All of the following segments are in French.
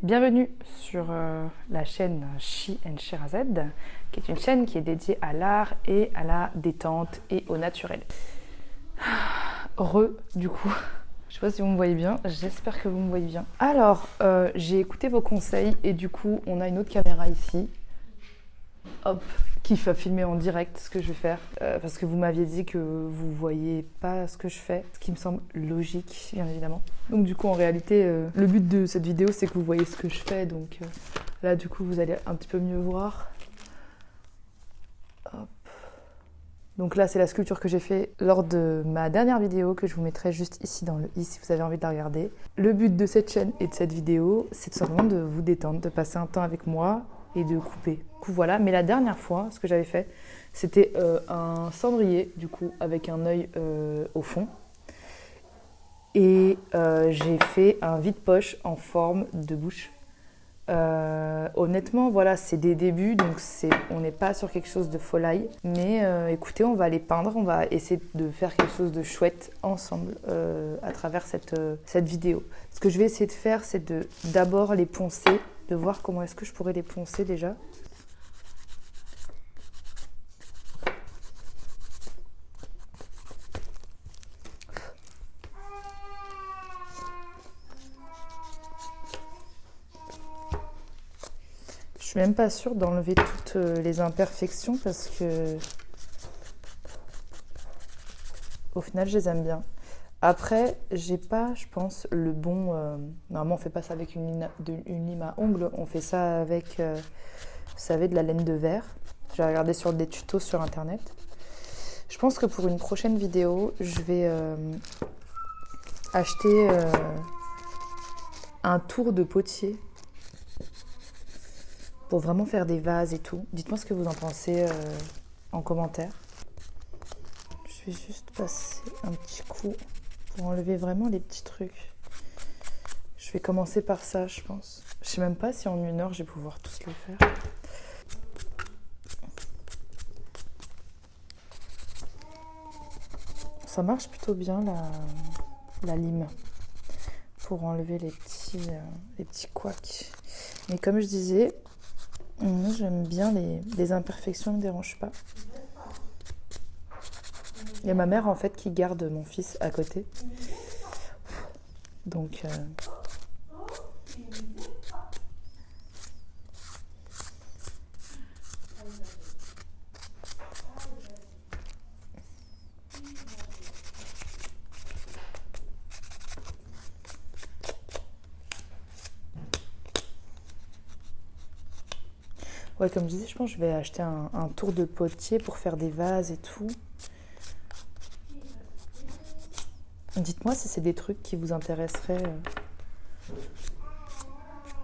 Bienvenue sur la chaîne She and Sherazade, qui est une chaîne qui est dédiée à l'art et à la détente et au naturel. Du coup, je sais pas si vous me voyez bien, j'espère que vous me voyez bien. Alors, j'ai écouté vos conseils et du coup, on a une autre caméra ici. Hop, qui va filmer en direct ce que je vais faire. Parce que vous m'aviez dit que vous voyez pas ce que je fais, ce qui me semble logique, bien évidemment. Donc du coup, en réalité, le but de cette vidéo, c'est que vous voyez ce que je fais. Donc là, du coup, vous allez un petit peu mieux voir. Hop. Donc là, c'est la sculpture que j'ai fait lors de ma dernière vidéo, que je vous mettrai juste ici dans le i si vous avez envie de la regarder. Le but de cette chaîne et de cette vidéo, c'est tout simplement de vous détendre, de passer un temps avec moi et de couper. Du coup, voilà. Mais la dernière fois, ce que j'avais fait, c'était un cendrier, du coup, avec un œil au fond. Et j'ai fait un vide-poche en forme de bouche. Honnêtement, voilà, c'est des débuts, donc on n'est pas sur quelque chose de folie. Mais écoutez, on va les peindre, on va essayer de faire quelque chose de chouette ensemble à travers cette vidéo. Ce que je vais essayer de faire, c'est d'abord les poncer, de voir comment est-ce que je pourrais les poncer déjà. Je suis même pas sûre d'enlever toutes les imperfections parce que au final je les aime bien. Après, j'ai pas, je pense, le bon. Normalement, on fait pas ça avec une lime à ongles, on fait ça avec, vous savez, de la laine de verre. J'ai regardé sur des tutos sur internet. Je pense que pour une prochaine vidéo, je vais acheter un tour de potier pour vraiment faire des vases et tout. Dites-moi ce que vous en pensez en commentaire. Je vais juste passer un petit coup pour enlever vraiment les petits trucs. Je vais commencer par ça, je pense. Je sais même pas si en 1 heure, je vais pouvoir tous les faire. Ça marche plutôt bien, la lime, pour enlever les petits couacs. Mais comme je disais, moi, j'aime bien les imperfections, ne me dérangent pas. Il y a ma mère, en fait, qui garde mon fils à côté. Donc... ouais, comme je disais, je pense que je vais acheter un tour de potier pour faire des vases et tout. Dites-moi si c'est des trucs qui vous intéresseraient.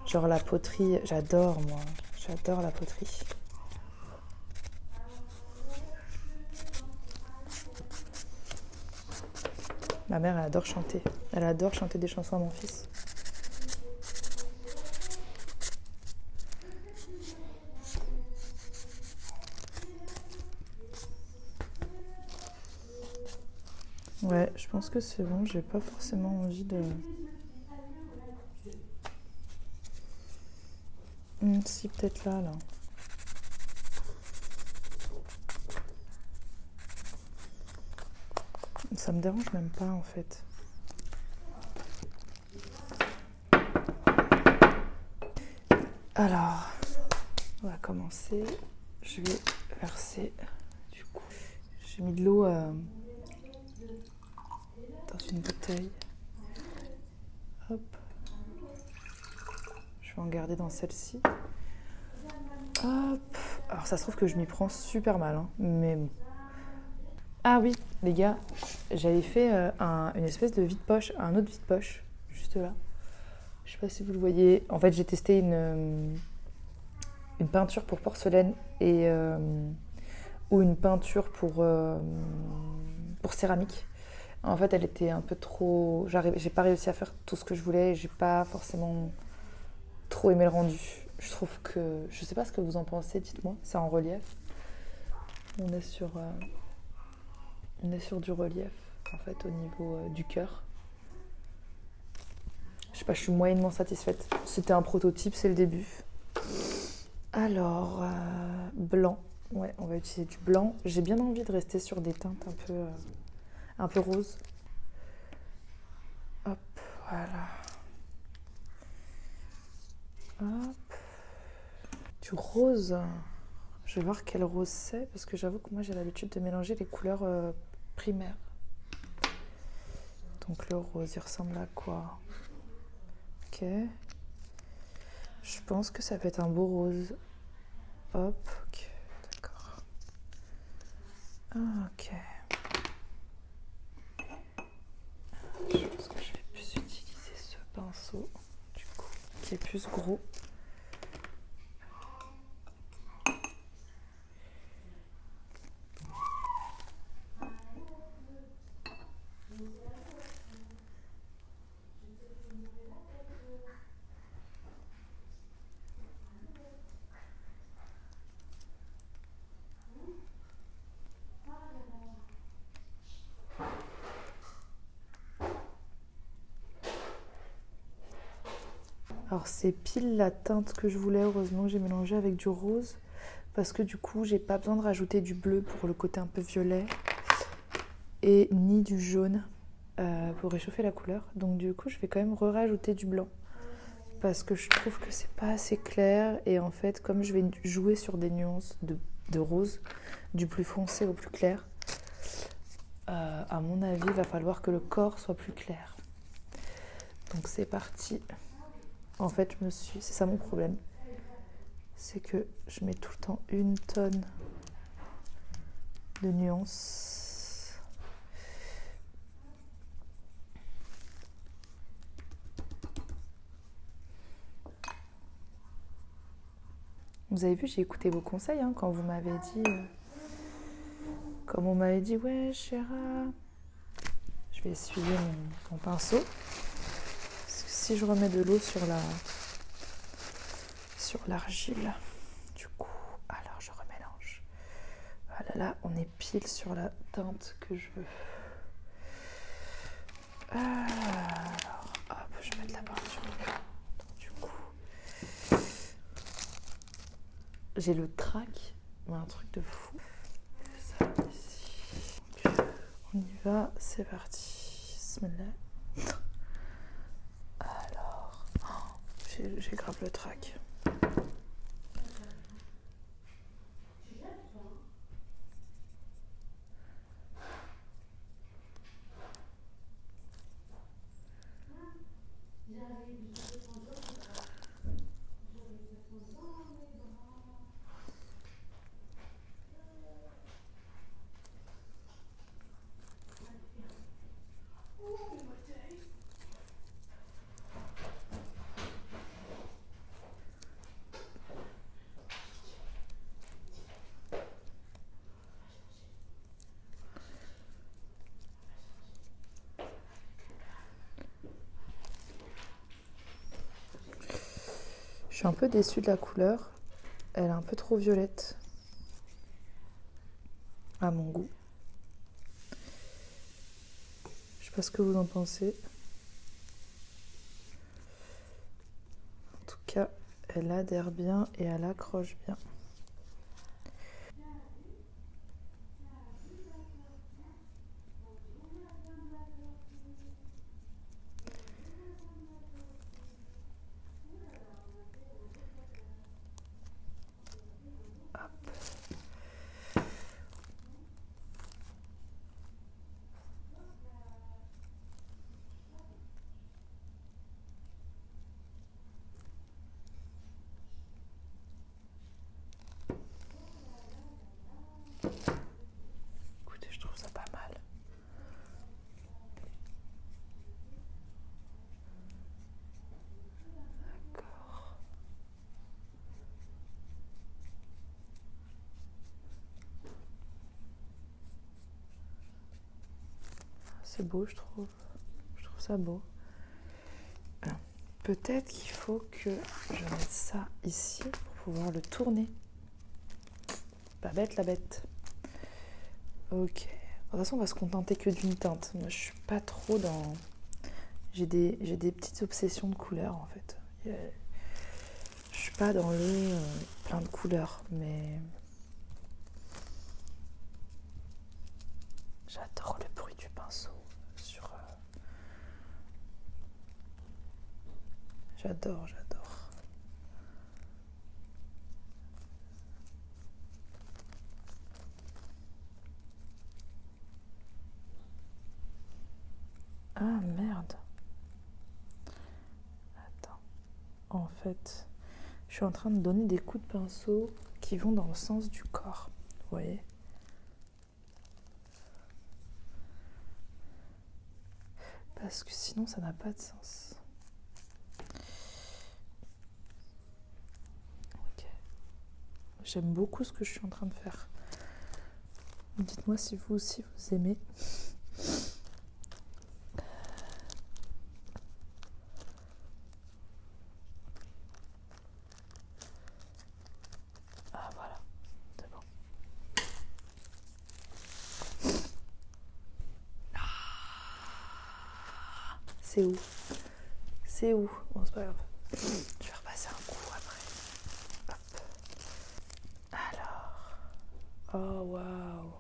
Genre la poterie, j'adore moi, j'adore la poterie. Ma mère, elle adore chanter. Elle adore chanter des chansons à mon fils. Ouais, je pense que c'est bon, j'ai pas forcément envie de... Si, peut-être là. Ça me dérange même pas, en fait. Alors, on va commencer. Je vais verser, du coup. J'ai mis de l'eau dans une bouteille. Hop. Je vais en garder dans celle-ci. Hop. Alors, ça se trouve que je m'y prends super mal, hein, mais bon. Ah oui, les gars, j'avais fait une espèce de vide-poche, un autre vide-poche, juste là. Je sais pas si vous le voyez. En fait, j'ai testé une peinture pour porcelaine ou une peinture pour céramique. En fait, elle était un peu trop... J'ai pas réussi à faire tout ce que je voulais et j'ai pas forcément trop aimé le rendu. Je trouve que... Je sais pas ce que vous en pensez, dites-moi. C'est en relief. On est sur du relief, en fait, au niveau du cœur. Je sais pas, je suis moyennement satisfaite. C'était un prototype, c'est le début. Alors, blanc. Ouais, on va utiliser du blanc. J'ai bien envie de rester sur des teintes un peu roses. Hop, voilà. Hop. Du rose. Je vais voir quel rose c'est, parce que j'avoue que moi j'ai l'habitude de mélanger les couleurs primaires. Donc le rose, il ressemble à quoi? Ok. Je pense que ça peut être un beau rose. Hop, ok, d'accord. Ah, ok. Je pense que je vais plus utiliser ce pinceau, du coup, qui est plus gros. Alors c'est pile la teinte que je voulais, heureusement que j'ai mélangé avec du rose, parce que du coup j'ai pas besoin de rajouter du bleu pour le côté un peu violet, et ni du jaune pour réchauffer la couleur. Donc du coup je vais quand même rajouter du blanc, parce que je trouve que c'est pas assez clair, et en fait comme je vais jouer sur des nuances de rose, du plus foncé au plus clair, à mon avis il va falloir que le corps soit plus clair. Donc c'est parti. En fait, c'est ça mon problème, c'est que je mets tout le temps une tonne de nuances. Vous avez vu, j'ai écouté vos conseils quand vous m'avez dit, comme on m'avait dit, ouais, Chéra, je vais essuyer mon pinceau. Parce que si je remets de l'eau sur l'argile, du coup, alors je remélange. Voilà, là, on est pile sur la teinte que je veux. Alors, hop, je vais mettre la peinture. Donc, du coup, j'ai le trac, mais un truc de fou. Ça, ici. Donc, on y va, c'est parti. Bismillah. Alors, j'ai grave le trac. Je suis un peu déçue de la couleur. Elle est un peu trop violette à mon goût. Je sais pas ce que vous en pensez. En tout cas, elle adhère bien et elle accroche bien. Écoutez, je trouve ça pas mal. D'accord. C'est beau, je trouve. Je trouve ça beau. Peut-être qu'il faut que je mette ça ici pour pouvoir le tourner. Pas bête la bête. Ok. De toute façon, on va se contenter que d'une teinte. Moi, je suis pas trop dans... J'ai des petites obsessions de couleurs en fait. Je suis pas dans le plein de couleurs, mais j'adore le bruit du pinceau sur. J'adore. Ah merde. Attends. En fait, je suis en train de donner des coups de pinceau qui vont dans le sens du corps. Vous voyez ? Parce que sinon, ça n'a pas de sens. Ok. J'aime beaucoup ce que je suis en train de faire. Dites-moi si vous aussi vous aimez. Ah voilà, c'est bon. C'est où? C'est où? Bon, c'est pas grave. Je vais repasser un coup après. Hop. Alors. Oh waouh.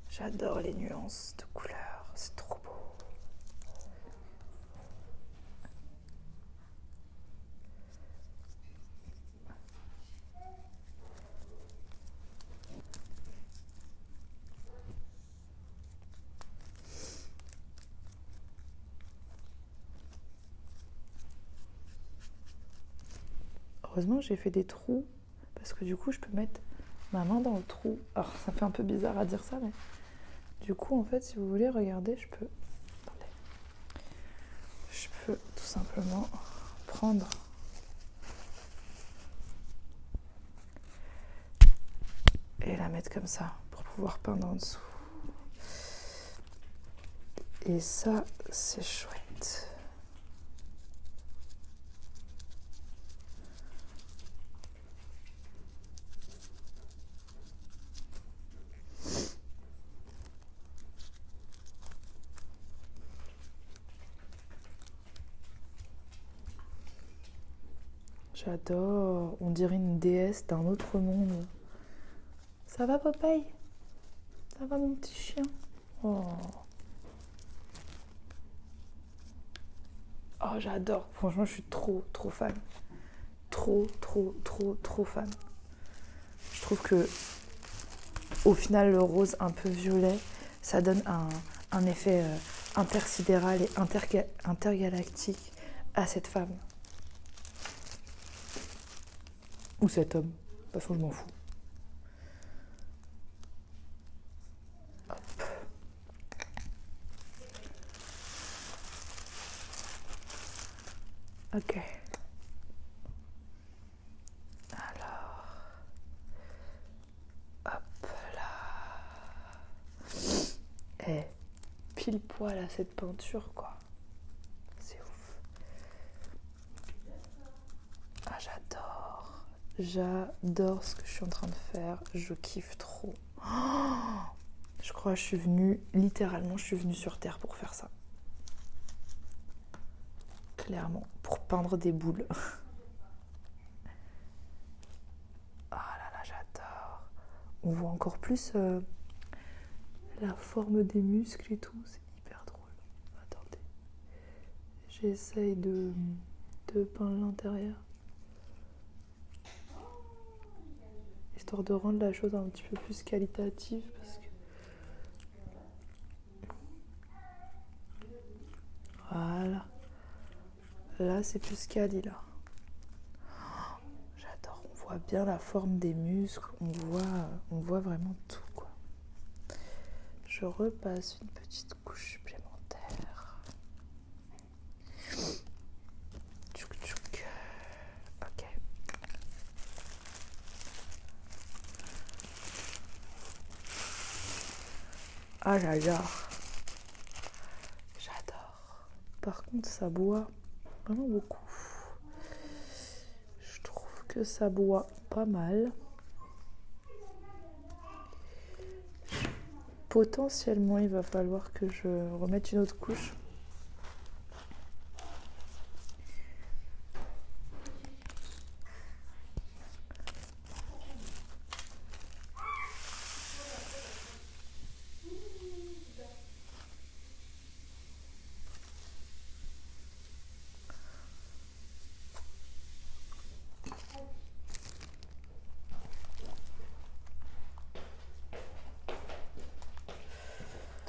J'adore les nuances de couleurs. C'est trop beau. Heureusement, j'ai fait des trous parce que du coup, je peux mettre ma main dans le trou. Alors, ça fait un peu bizarre à dire ça, mais du coup, en fait, si vous voulez, regardez, je peux. Attendez. Je peux tout simplement prendre et la mettre comme ça pour pouvoir peindre en dessous. Et ça, c'est chouette. J'adore. On dirait une déesse d'un autre monde. Ça va, Popeye? Ça va, mon petit chien? Oh. Oh, j'adore. Franchement, je suis trop fan. Trop fan. Je trouve que, au final, le rose un peu violet, ça donne un effet intersidéral et intergalactique à cette femme. Ou cet homme. De toute façon, je m'en fous. Hop. Ok. Alors. Hop là. Et pile poil à cette peinture, quoi. C'est ouf. Ah, J'adore ce que je suis en train de faire. Je kiffe trop. Oh, je crois que je suis venue sur Terre pour faire ça. Clairement, pour peindre des boules. Ah là là, j'adore. On voit encore plus la forme des muscles et tout. C'est hyper drôle. Attendez. J'essaye de peindre l'intérieur. Histoire de rendre la chose un petit peu plus qualitative parce que voilà, là c'est plus quali là. J'adore, on voit bien la forme des muscles, on voit vraiment tout, quoi. Je repasse une petite couche supplémentaire. Tchouk tchouk. Ok. Ah, j'adore. Par contre, ça boit vraiment beaucoup. Je trouve que ça boit pas mal. Potentiellement, il va falloir que je remette une autre couche.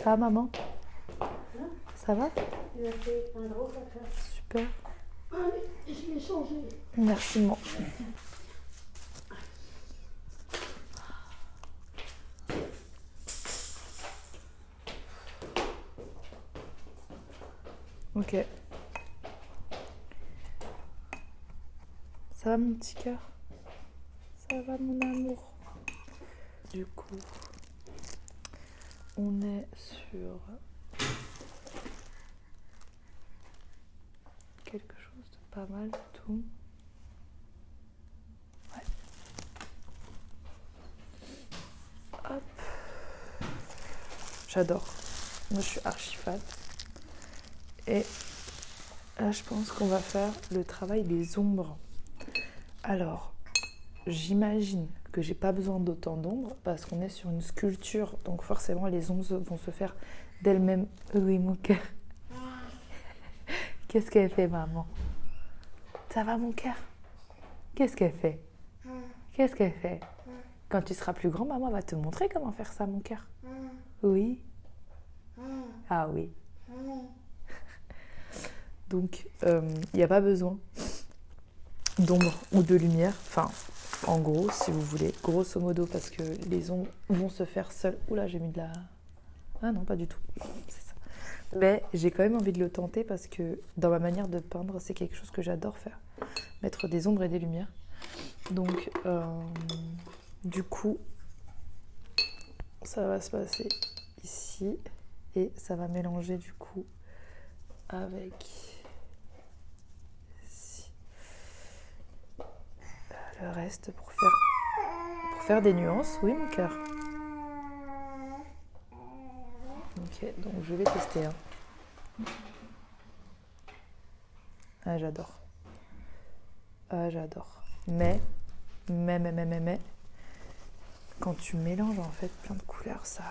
Ça va, maman? Hein? Ça va? Il a fait un gros caca. Super. Allez, je l'ai changé. Merci, maman. Ok. Ça va, mon petit cœur? Ça va, mon amour? Du coup, on est sur quelque chose de pas mal du tout. Ouais. Hop. J'adore. Moi, je suis archi fan. Et là, je pense qu'on va faire le travail des ombres. Alors, j'imagine que j'ai pas besoin d'autant d'ombres parce qu'on est sur une sculpture, donc forcément les ombres vont se faire d'elles-mêmes. Oui, mon cœur. Qu'est-ce qu'elle fait, maman? Ça va, mon cœur? Qu'est-ce qu'elle fait? Qu'est-ce qu'elle fait? Quand tu seras plus grand, maman va te montrer comment faire ça, mon cœur. Oui. Ah oui. Donc, il n'y a pas besoin d'ombre ou de lumière. Enfin, en gros, si vous voulez, grosso modo, parce que les ombres vont se faire seules. Oula, j'ai mis de la... Ah non, pas du tout. C'est ça. Mais j'ai quand même envie de le tenter parce que dans ma manière de peindre, c'est quelque chose que j'adore faire. Mettre des ombres et des lumières. Donc, du coup, ça va se passer ici. Et ça va mélanger du coup avec ici. Le reste pour faire des nuances. Oui, mon cœur. Ok, donc je vais tester. Hein. Ah, j'adore. Ah, j'adore. Mais, quand tu mélanges en fait plein de couleurs, ça...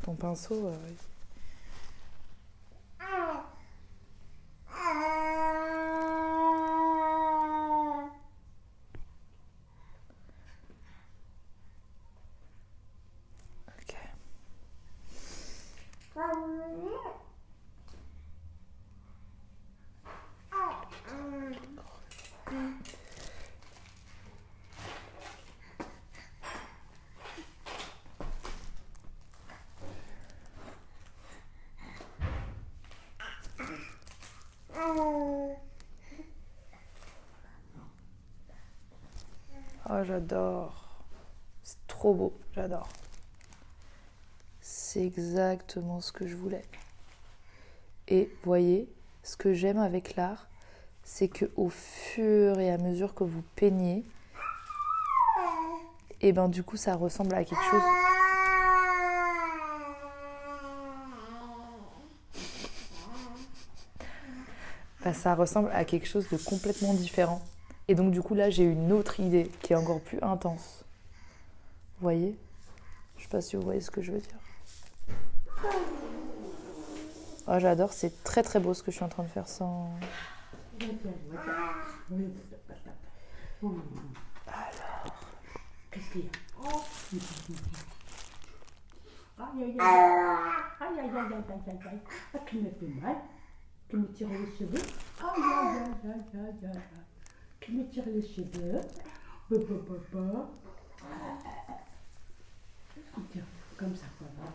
Ton pinceau... Ok. Oh, j'adore. C'est trop beau, j'adore. C'est exactement ce que je voulais. Et vous voyez, ce que j'aime avec l'art, c'est que au fur et à mesure que vous peignez, et ben du coup ça ressemble à quelque chose. Ben, ça ressemble à quelque chose de complètement différent. Et donc du coup là j'ai une autre idée qui est encore plus intense. Vous voyez? Je sais pas si vous voyez ce que je veux dire. Oh, j'adore, c'est très très beau ce que je suis en train de faire sans... Alors... Qu'est-ce qu'il y a? Aïe, aïe, aïe. Aïe, aïe, aïe, aïe, aïe, aïe, aïe. Ah, qui me fait mal. Qui me tire les cheveux. Aïe, aïe, aïe, aïe, aïe, aïe. Qui me tire les cheveux. Papa. Tiens, comme ça, voilà.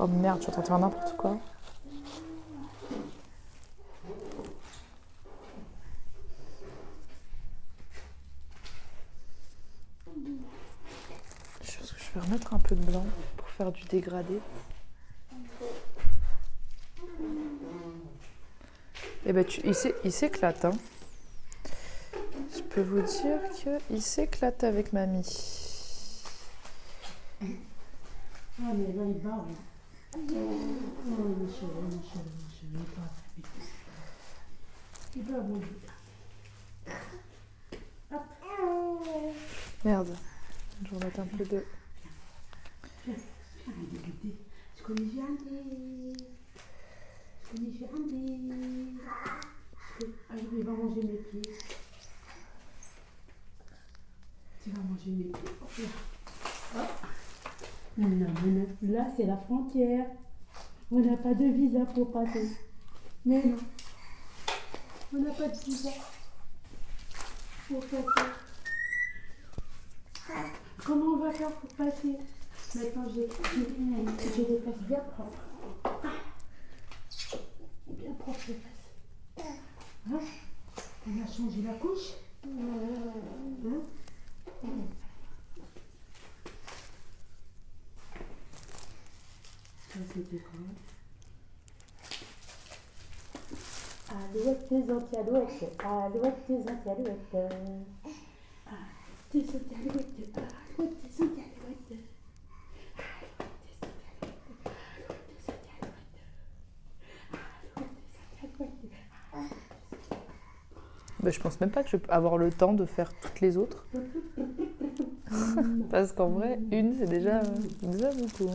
Oh merde, je suis en train de faire n'importe quoi. Je pense que je vais remettre un peu de blanc pour faire du dégradé. Et ben il s'éclate. Hein. Je peux vous dire qu'il s'éclate avec mamie. Ah, mais là, il va. Oh, Michel, il va vous dire. Hop. Merde, je vais remettre un peu de... Mais j'ai un bide. Ah, il va manger mes pieds. Tu vas manger mes pieds. Hop là. Hop. Non, non, non. Là, c'est la frontière. On n'a pas de visa pour passer. Mais non. On n'a pas de visa pour passer. Comment on va faire pour passer? Maintenant, j'ai les fesses bien propres. Bien propres les fesses. Hein? On a changé la couche. Hein? Ça, c'était quoi? Alouettes, des anti-alouettes. Alouettes, des anti-alouettes. Des anti-alouettes. Alouettes, des anti-alouettes. Bah, je pense même pas que je peux avoir le temps de faire toutes les autres. Parce qu'en vrai, une, c'est déjà beaucoup.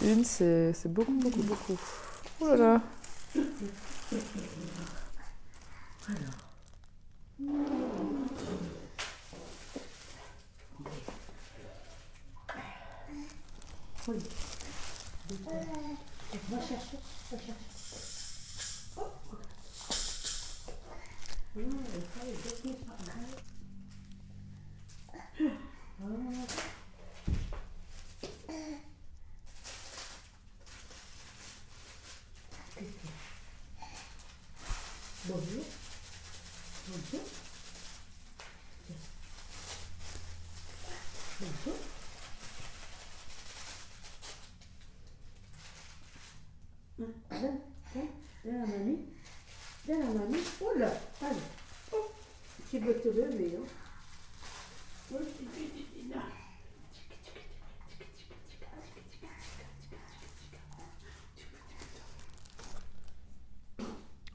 Une, c'est beaucoup, beaucoup, beaucoup. Oh là là. Oui. Va chercher, va chercher. Oh. Ça, il est bonjour. Bonjour. Bonjour. Viens la mamie. Viens la mamie. Oh là, allez. Oh. Tu veux te lever, hein?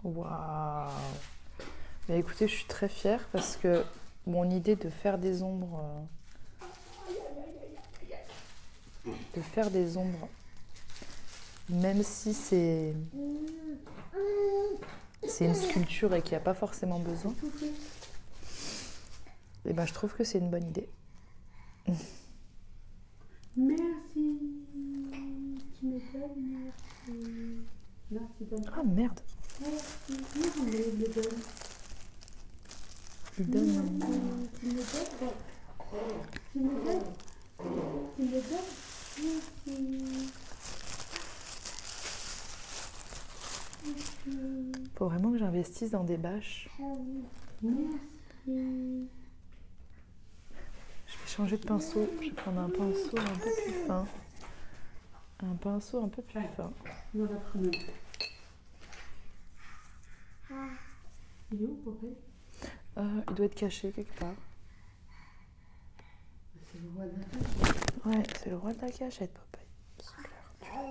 Waouh. Mais écoutez, je suis très fière parce que mon idée de faire des ombres, même si c'est une sculpture et qu'il n'y a pas forcément besoin, et ben je trouve que c'est une bonne idée. Merci. Tu me donnes, merci. Merci, donne. Ah merde. Merci. Non, mais il me donne. Il donne. Tu me donnes. Tu me donnes. Tu me donnes. Merci. Merci. Faut vraiment que j'investisse dans des bâches. Merci. Je vais changer de pinceau. Je vais prendre un pinceau un peu plus fin. Un pinceau un peu plus fin. Non, la première. Il est où, Popeye? Il doit être caché quelque part. C'est le roi de la cachette. Ouais, c'est le roi de la cachette, Popeye. C'est clair.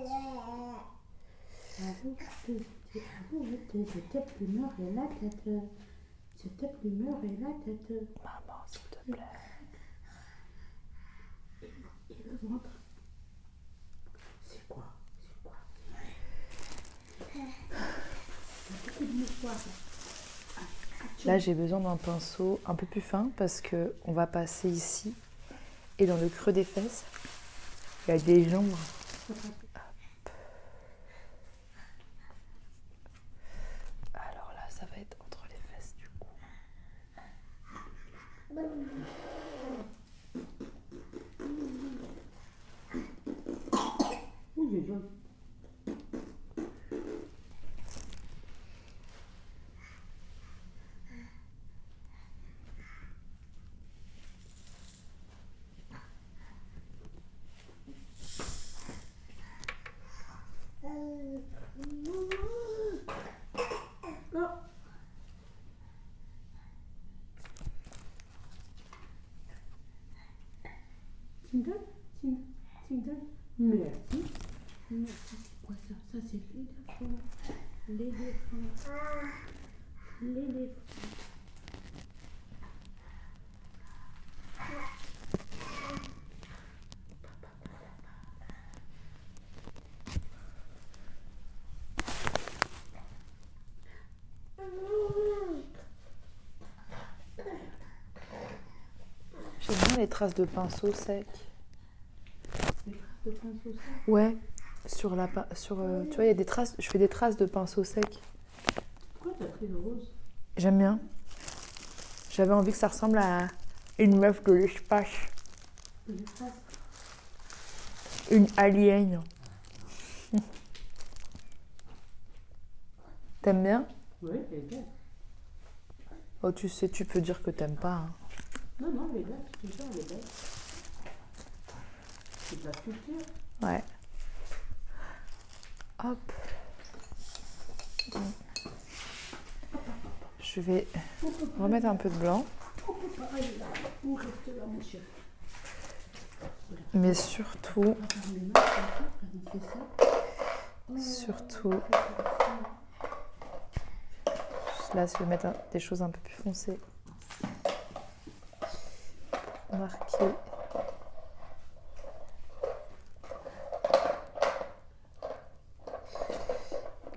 C'était plumeur et la tête. C'était plumeur et la tête. Maman, s'il te plaît. Et le ventre. C'est quoi? C'est quoi? Il y a beaucoup de mouchoirs. Là, j'ai besoin d'un pinceau un peu plus fin parce que on va passer ici et dans le creux des fesses. Il y a des jambes. Alors là, ça va être entre les fesses du coup. Oui, j'ai Tu me donnes? Tu me donnes? Merci. Merci, c'est quoi ça? Ça, c'est l'éléphant. L'éléphant. L'éléphant. J'aime bien les traces de pinceau sec. Les traces de pinceau sec. Ouais, sur la sur tu vois, il y a des traces, je fais des traces de pinceau sec. Pourquoi t'as pris le rose? J'aime bien. J'avais envie que ça ressemble à une meuf de l'espace, Les traces. une alien. T'aimes bien? Oui, elle est belle. Oh, tu sais, tu peux dire que t'aimes pas, hein. Non, non, elle est belle, je te jure, elle est belle. C'est de la sculpture. Ouais. Hop. Je vais remettre un peu de blanc. On peut pas aller là, on reste là, mon chéri. Mais surtout, On va faire les mains, on fait ça. surtout, là, je vais mettre des choses un peu plus foncées. Marquer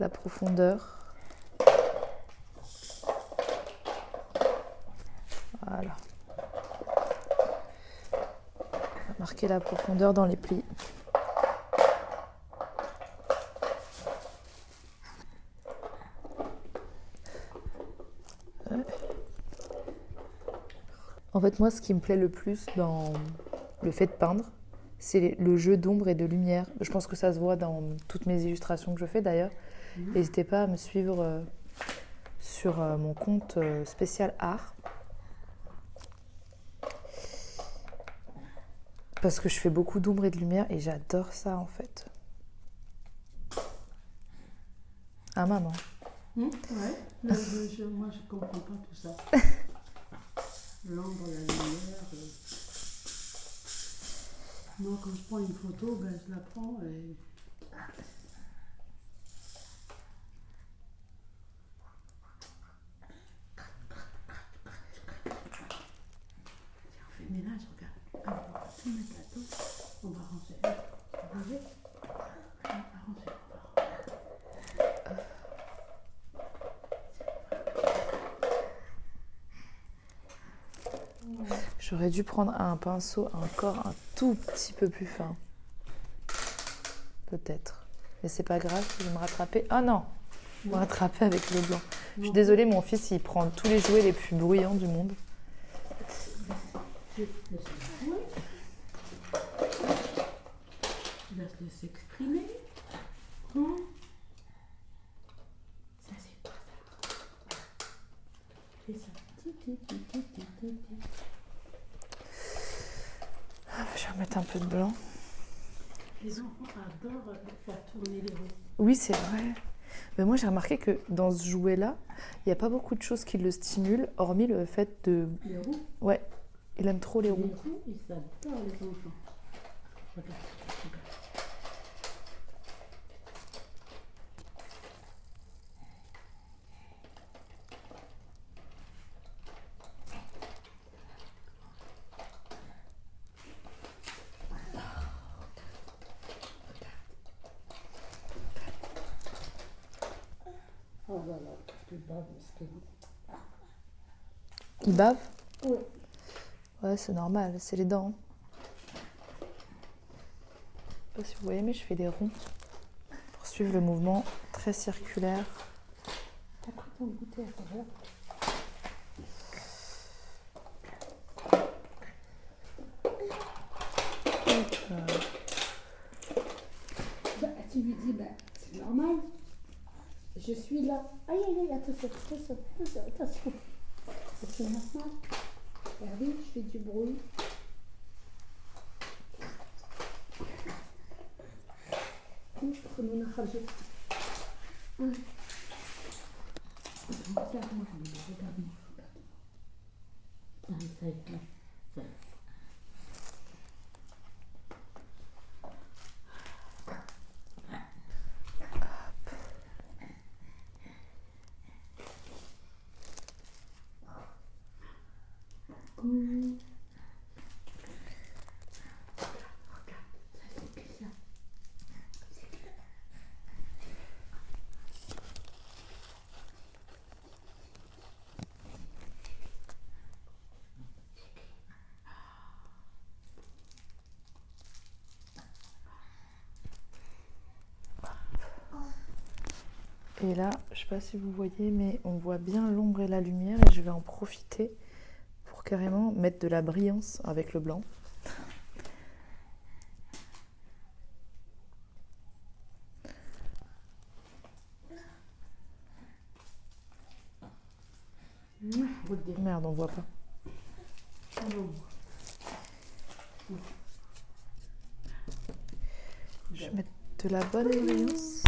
la profondeur. Voilà. Marquer la profondeur dans les plis. En fait, moi, ce qui me plaît le plus dans le fait de peindre, c'est le jeu d'ombre et de lumière. Je pense que ça se voit dans toutes mes illustrations que je fais d'ailleurs. N'hésitez pas à me suivre sur mon compte spécial art. Parce que je fais beaucoup d'ombre et de lumière et j'adore ça en fait. Ah maman. Ouais, moi je comprends pas tout ça. L'ombre, la lumière. Moi quand je prends une photo, ben, je la prends et. On fait le ménage, regarde. Alors, on va tout mettre là-dedans. On va ranger. Vous voyez? On va ranger. J'aurais dû prendre un pinceau encore un tout petit peu plus fin. Peut-être. Mais c'est pas grave, je vais me rattraper. Ah non, je vais me rattraper avec le blanc. Je suis désolée, mon fils, il prend tous les jouets les plus bruyants du monde. Laisse-le s'exprimer. Ça, c'est pas ça. Fais ça. Je vais remettre un peu de blanc. Les enfants adorent faire tourner les roues. Oui, c'est vrai. Mais moi, j'ai remarqué que dans ce jouet-là, il n'y a pas beaucoup de choses qui le stimulent, hormis le fait de... Les roues? Ouais, il aime trop les Les roues. roues, ils adorent les enfants. Regarde, regarde. Oh là là, qu'est-ce que bave, mesquin. Il bave? Oui. Ouais, c'est normal, c'est les dents. Je sais pas si vous voyez, mais je fais des ronds pour suivre le mouvement très circulaire. T'as pris ton goûter à faveur? Bah, tu lui dis, bah, c'est normal. Je suis là. Aïe, aïe, aïe, attention, attention, attention, attention. C'est normal. Regardez, je fais du bruit. Prenons la rage. Regarde-moi, regarde-moi. Allez, ça y est, ça y est. Et là, je sais pas si vous voyez, mais on voit bien l'ombre et la lumière et je vais en profiter pour carrément mettre de la brillance avec le blanc. Merde, on voit pas. Je vais mettre de la bonne brillance.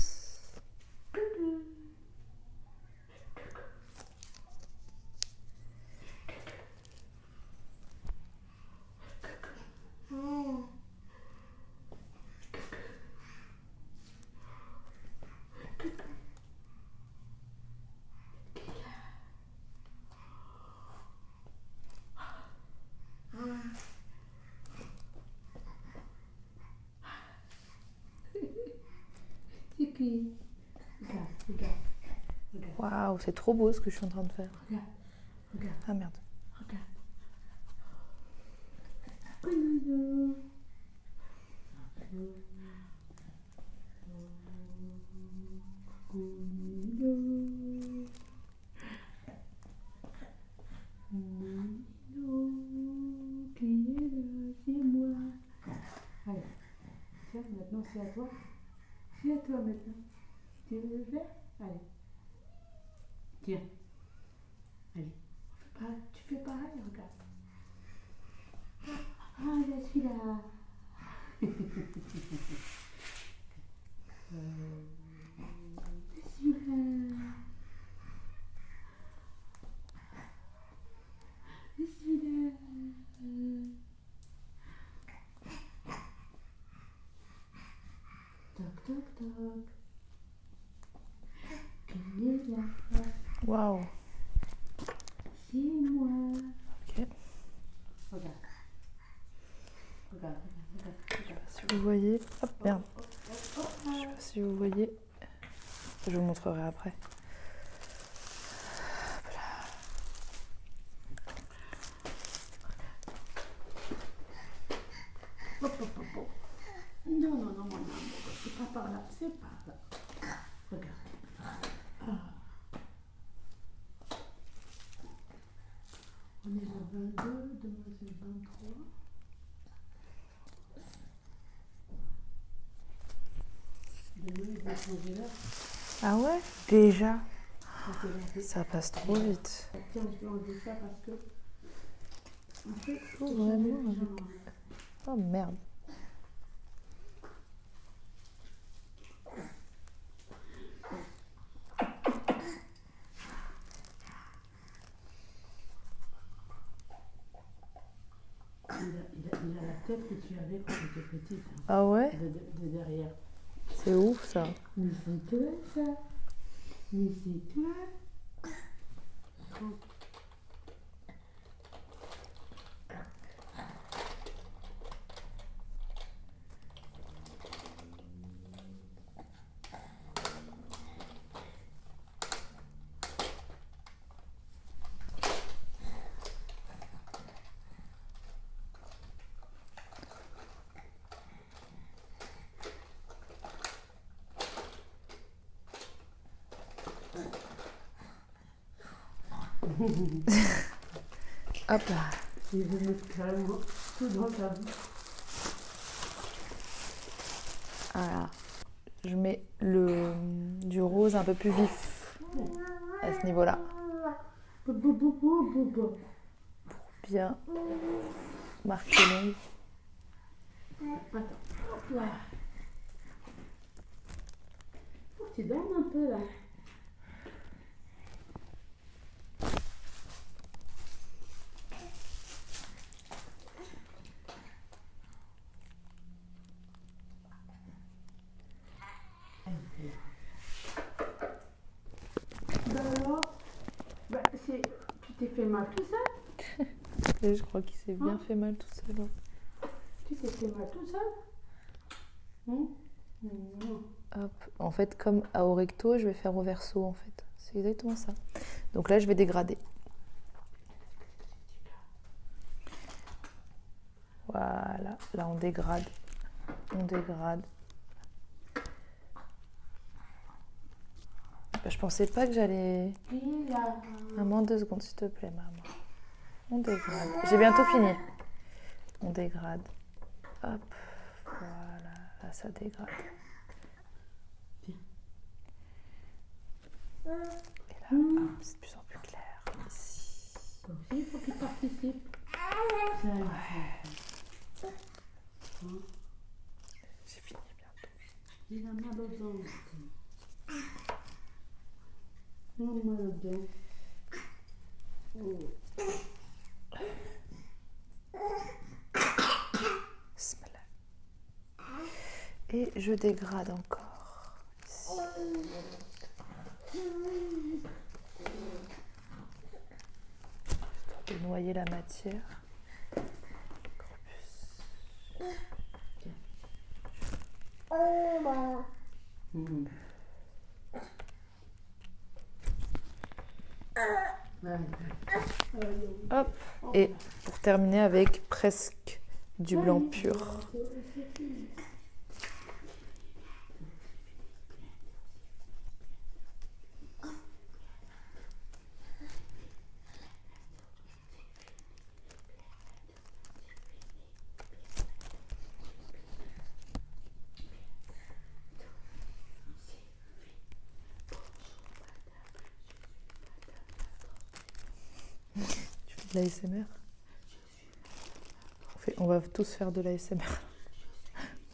C'est qui? Regarde, regarde, regarde. Waouh, c'est trop beau ce que je suis en train de faire. Regarde, regarde, Ah merde. regarde. Couinou. Couinou. Couinou. Qui est là? C'est moi. Allez, tiens, maintenant c'est à toi. C'est à toi maintenant. Tu veux le faire? Allez. Tiens. Allez. Tu fais pareil, regarde. Ah, je suis là. Je suis là. Je suis là. Toc, toc, toc. Qui est là? Waouh. C'est moi. Ok. Regarde. Regarde, regarde, regarde. Si vous voyez. Hop, merde. Hop, Je sais pas si vous voyez. Je vous montrerai après. hop, hop, hop, hop. Non, non, non, mon amour. C'est pas par là. C'est par là. Regarde. Ah. On est le 22, demain c'est le 23. Demain, il va changer l'heure. Ah ouais? Déjà? Ça, c'est la- Ça passe trop vite. Tiens, je vais enlever ça parce que. En fait, Oh, j'ai vraiment, changé le avec- pyjama. Oh merde. Il a la tête que tu avais quand tu étais petite. Hein, Ah ouais? de derrière. C'est ouf ça. Mais c'est toi ça. Mais c'est toi. Hop là. Il veut mettre carrément tout dans ta bouche. Voilà. Je mets du rose un peu plus vif à ce niveau-là. Bobo, bobo, bobo. Bien marquer l'ombre. Attends, hop là. Faut que tu dormes un peu là. Ben alors, ben tu t'es fait mal tout seul? Et je crois qu'il s'est bien fait mal tout seul. Tu t'es fait mal tout seul? Non. Hop. En fait, comme au recto, je vais faire au verso en fait. C'est exactement ça. Donc là, je vais dégrader. Voilà. Là, on dégrade. On dégrade. Je pensais pas que j'allais... Il a... Maman, 2 secondes, s'il te plaît, maman. On dégrade. J'ai bientôt fini. On dégrade. Hop. Voilà. Là, ça dégrade. Et là, c'est de plus en plus clair. Ici. Donc, il faut qu'il participe. J'ai fini bientôt. Il a mal aux dents. Il a mal aux dents. Bismillah. Et je dégrade encore. Ici. Histoire de noyer la matière. Encore plus. Hop. Et pour terminer avec presque du blanc pur. Tu fais de l'ASMR ? On va tous faire de l'ASMR.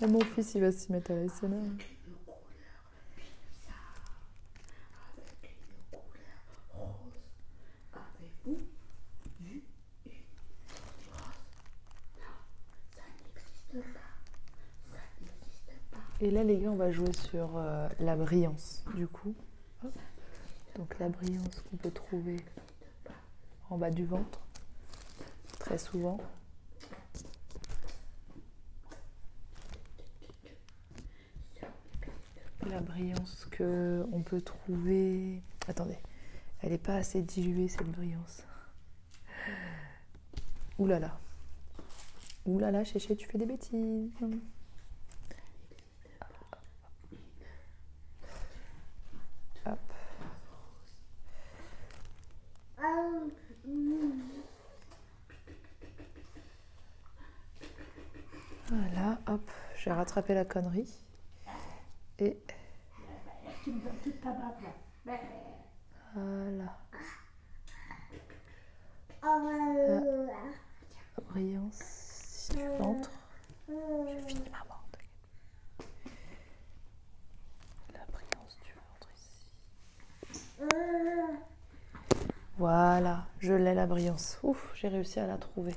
Même mon fils, il va s'y mettre à l'ASMR. Et là, les gars, on va jouer sur la brillance, du coup. Hop. Donc la brillance qu'on peut trouver en bas du ventre, très souvent. La brillance qu'on peut trouver... Attendez, elle n'est pas assez diluée, cette brillance. Ouh là là. Ouh là là, Chéché, tu fais des bêtises. Hop. Voilà, hop, j'ai rattrapé la connerie. Et Tu me donnes toute ta barbe là. voilà. La brillance du ventre. J'ai fini, maman. La brillance du ventre ici. Voilà, je l'ai la brillance. Ouf, j'ai réussi à la trouver.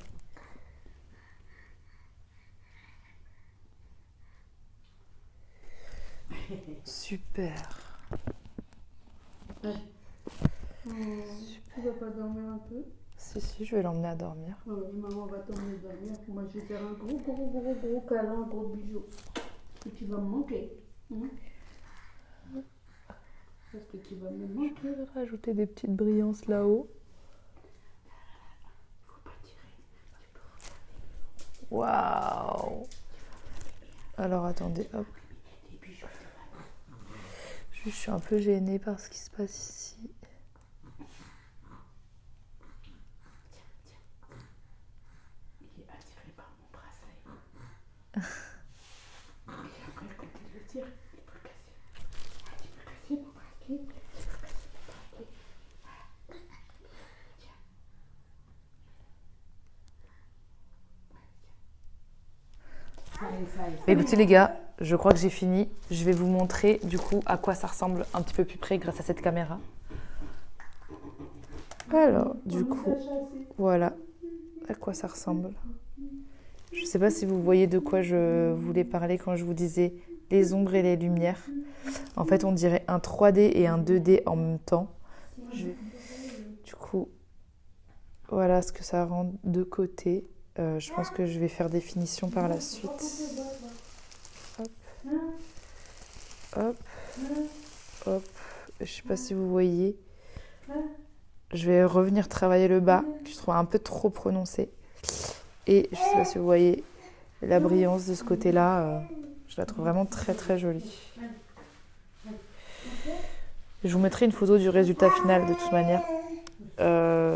Super. Tu vas pas dormir un peu? Si, je vais l'emmener à dormir. Oui, maman va t'emmener dormir. Moi, je vais faire un gros câlin, un gros bisou. Et tu vas me manquer. Parce que tu vas me manquer. Je vais rajouter des petites brillances là-haut. Faut pas tirer. Waouh. Alors attendez, hop. Je suis un peu gênée par ce qui se passe ici. Il est attiré par mon bracelet. Et après, quand il le tire, il peut casser. Tu peux casser mon bracelet. Écoutez les gars, je crois que j'ai fini. Je vais vous montrer du coup à quoi ça ressemble un petit peu plus près grâce à cette caméra. Alors, du coup, voilà à quoi ça ressemble. Je ne sais pas si vous voyez de quoi je voulais parler quand je vous disais les ombres et les lumières. En fait, on dirait un 3D et un 2D en même temps. Du coup, voilà ce que ça rend de côté. Je pense que je vais faire des finitions par la suite. Hop. Hop. Hop. Je sais pas si vous voyez. Je vais revenir travailler le bas, que je trouve un peu trop prononcé. Et je sais pas si vous voyez la brillance de ce côté-là. Je la trouve vraiment très très jolie. Je vous mettrai une photo du résultat final de toute manière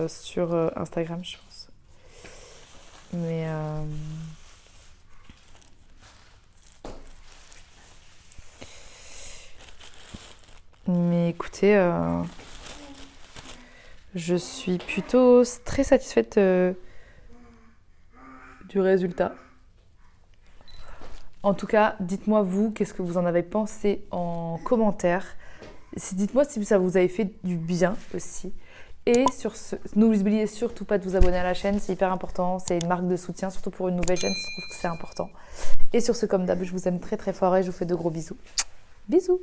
sur Instagram, je pense. Mais écoutez, je suis plutôt très satisfaite du résultat. En tout cas, dites-moi vous, qu'est-ce que vous en avez pensé en commentaire. Dites-moi si ça vous avait fait du bien aussi. Et sur ce, n'oubliez surtout pas de vous abonner à la chaîne, c'est hyper important. C'est une marque de soutien, surtout pour une nouvelle chaîne, je trouve que c'est important. Et sur ce, comme d'hab, je vous aime très très fort et je vous fais de gros bisous. Bisous!